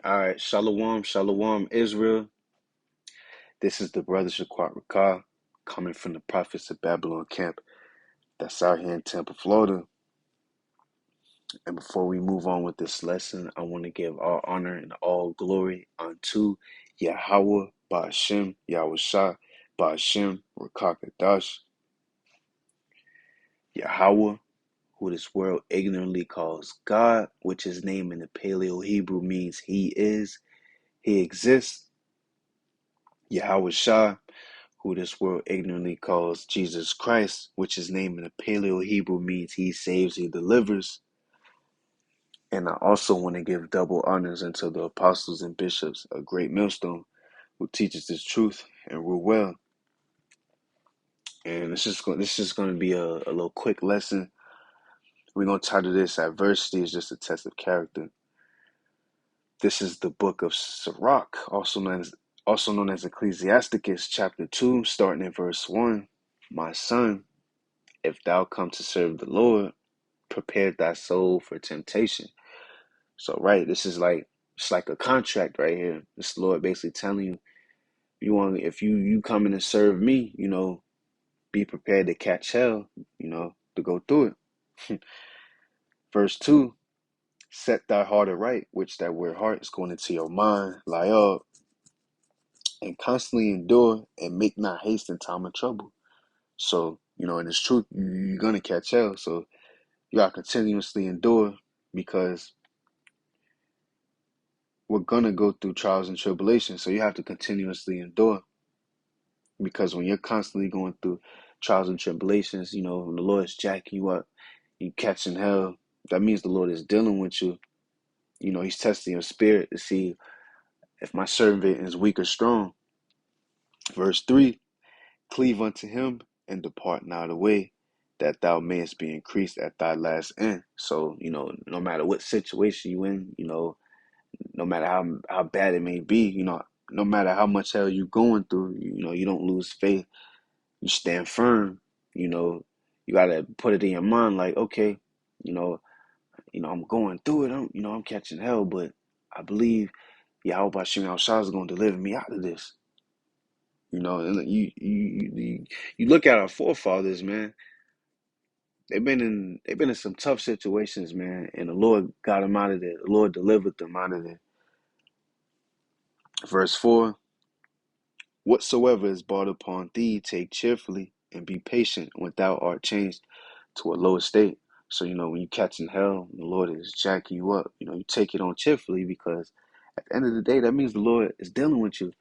All right, Shalom, Shalom, Israel. This is the brothers RAWCHAA coming from the prophets of Babylon camp that's out here in Tampa, Florida. And before we move on with this lesson, I want to give all honor and all glory unto YAHAWAH, BAHASHAM, YAHAWASHI, BAHASHAM, QADASH, YAHAWAH, who this world ignorantly calls God, which his name in the Paleo Hebrew means he is, he exists. YAHAWASHI, who this world ignorantly calls Jesus Christ, which his name in the Paleo Hebrew means he saves, he delivers. And I also want to give double honors unto the apostles and bishops of Great Millstone, who teaches this truth and rule well. And this is going to be a little quick lesson. We're going to title this Adversity is Just a Test of Character. This is the book of Sirach, also known as Ecclesiasticus, chapter 2, starting in verse 1. My son, if thou come to serve the Lord, prepare thy soul for temptation. So, right, it's like a contract right here. This Lord basically telling you, if you come in and serve me, be prepared to catch hell, to go through it. Verse 2, set thy heart aright, which that word heart is going into your mind, lie up, and constantly endure, and make not haste in time of trouble. So, in this truth, you're going to catch hell. So, you got to continuously endure, because we're going to go through trials and tribulations. So, you have to continuously endure, because when you're constantly going through trials and tribulations, when the Lord is jacking you up, you catching hell, that means the Lord is dealing with you. He's testing your spirit to see if my servant is weak or strong. Verse 3, cleave unto him and depart not away, that thou mayest be increased at thy last end. So, no matter what situation you in, no matter how bad it may be, no matter how much hell you're going through, you don't lose faith. You stand firm. You gotta put it in your mind like, okay, I'm going through it. I'm catching hell, but I believe YAHAWASHI is gonna deliver me out of this. And you look at our forefathers, man. They've been in some tough situations, man, and the Lord got them out of there. The Lord delivered them out of there. Verse 4, whatsoever is brought upon thee, take cheerfully, and be patient when thou art changed to a low estate. So, when you catching hell, the Lord is jacking you up. You take it on cheerfully, because at the end of the day, that means the Lord is dealing with you.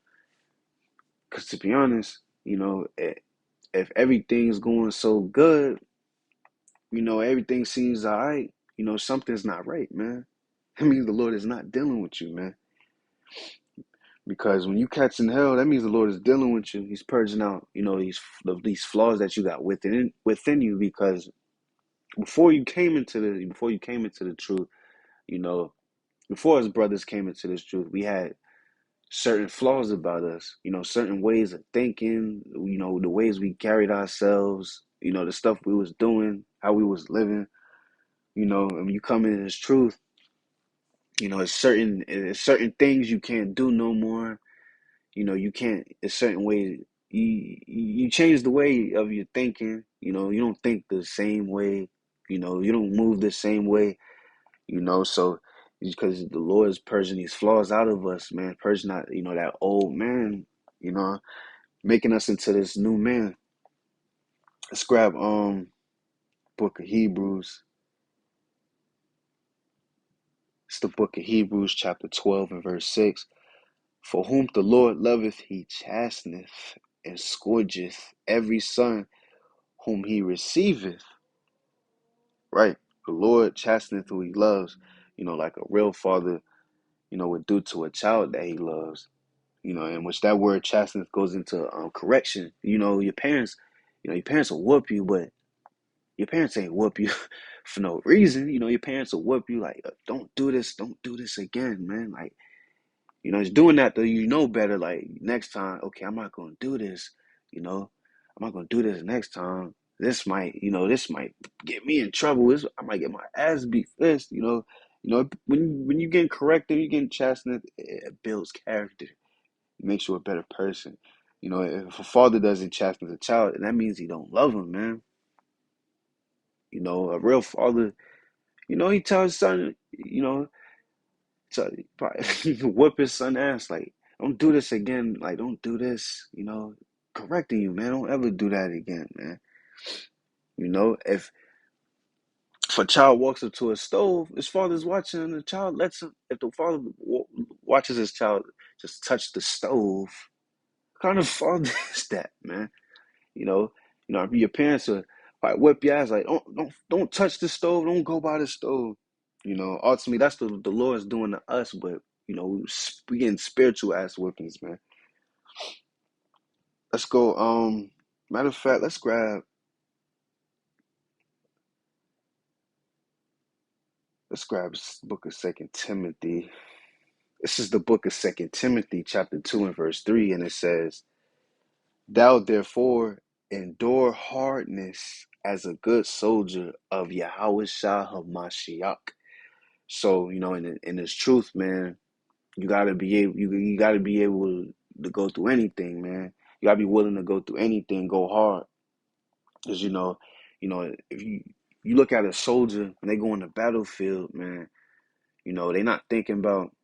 Because to be honest, if everything's going so good, everything seems all right, something's not right, man. That means the Lord is not dealing with you, man. Because when you catching hell, that means the Lord is dealing with you. He's purging out, these flaws that you got within you. Because before you came into the truth, before his brothers came into this truth, we had certain flaws about us, certain ways of thinking, the ways we carried ourselves, the stuff we was doing, how we was living, and when you come into this truth, it's certain things you can't do no more. You can't, it's certain ways, you change the way of your thinking, you don't think the same way, you don't move the same way, so because the Lord is purging these flaws out of us, man, purging out, that old man, you know, making us into this new man. Let's grab book of Hebrews. It's the book of Hebrews, chapter 12 and verse 6. For whom the Lord loveth, he chasteneth and scourgeth every son whom he receiveth. Right? The Lord chasteneth who he loves, like a real father, would do to a child that he loves. In which that word chasteneth goes into correction. Your parents will whoop you, but your parents ain't whoop you for no reason. Your parents will whoop you like, don't do this again, man. Like, it's doing that though, better. Like, next time, okay, I'm not gonna do this, I'm not gonna do this next time. This might get me in trouble. I might get my ass beat for this, You know, when you getting corrected, you getting chastened, it builds character. It makes you a better person. You know, if a father doesn't chasten a child, that means he don't love him, man. You know, a real father, you know, he tells his son, you know, so probably whoop his son ass like, don't do this again. Like, don't do this. You know, correcting you, man. Don't ever do that again, man. You know, if a child walks up to a stove, his father's watching, and the child lets him. If the father watches his child just touch the stove, what kind of father is that, man? You know, your parents are like whip your ass, like don't touch the stove, don't go by the stove. You know, ultimately that's the Lord's doing to us, but you know we getting spiritual ass whippings, man. Let's go. Matter of fact, let's grab book of Second Timothy. This is the book of Second Timothy, chapter 2 and verse 3, and it says, "Thou therefore endure hardness as a good soldier of Yahawashi Hamashiach." So, you know, in this truth, man, you gotta be able to go through anything, man. You gotta be willing to go through anything, go hard. Because if you look at a soldier when they go on the battlefield, man, you know, they're not thinking about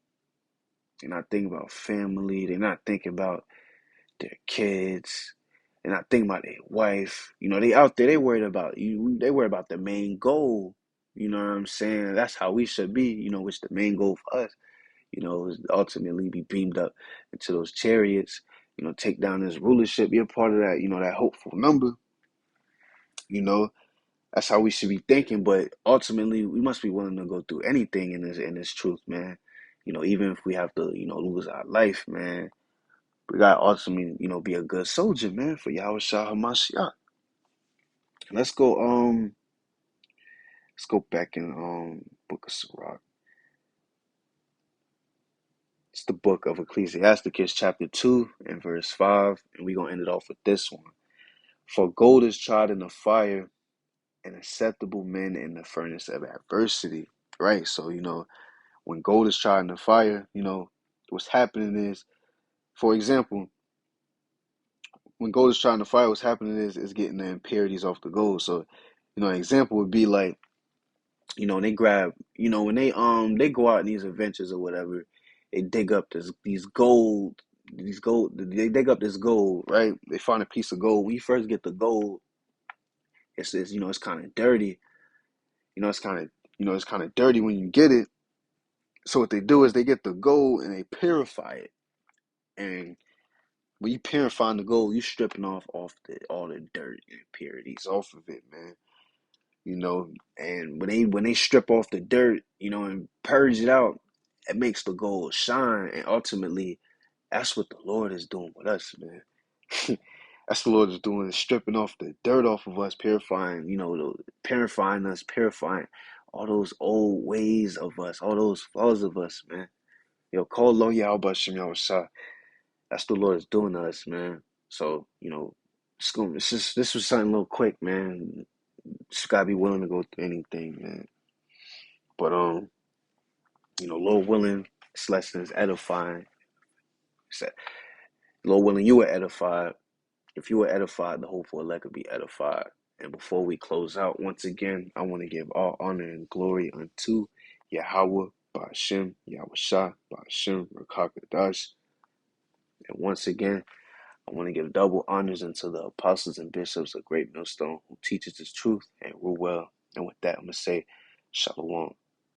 family, they're not thinking about their kids, they're not thinking about their wife. You know, they out there, they worried about you, they worried about the main goal. You know what I'm saying? That's how we should be, you know, which the main goal for us, you know, is ultimately be beamed up into those chariots, you know, take down this rulership, be a part of that, you know, that hopeful number, you know. That's how we should be thinking, but ultimately we must be willing to go through anything in this truth, man. You know, even if we have to, you know, lose our life, man. We gotta ultimately, you know, be a good soldier, man, for Yahweh Shah Hamashiach. Let's go let's go back in Book of Sirach. It's the book of Ecclesiasticus, chapter 2 and verse 5, and we're gonna end it off with this one. For gold is tried in the fire, and acceptable men in the furnace of adversity. Right? So, you know, when gold is tried in the fire, you know, what's happening is, for example, when gold is tried in the fire, what's happening is getting the impurities off the gold. So, you know, an example would be like, you know, they grab, you know, when they go out in these adventures or whatever, they dig up they dig up this gold, right? They find a piece of gold. When you first get the gold, it's you know, it's kind of dirty. You know, it's kind of dirty when you get it. So what they do is they get the gold and they purify it. And when you purifying the gold, you stripping off all the dirt and impurities off of it, man. You know, and when they strip off the dirt, you know, and purge it out, it makes the gold shine. And ultimately, that's what the Lord is doing with us, man. That's what the Lord is doing, is stripping off the dirt off of us, purifying, you know, purifying us, purifying all those old ways of us, all those flaws of us, man. Yo, call Lo YAHAWASHI. That's what the Lord is doing to us, man. So, you know, this was something a little quick, man. Just gotta be willing to go through anything, man. But you know, Lord willing, this lesson is edifying. Lord willing, you were edified. If you were edified, the hopeful elect could be edified. And before we close out, once again, I want to give all honor and glory unto Yahawah, BAHASHAM, Yahawashi, BAHASHAM, QADASH. And once again, I want to give double honors unto the apostles and bishops of Great Millstone who teaches this truth and rule well. And with that, I'm going to say, Shalom.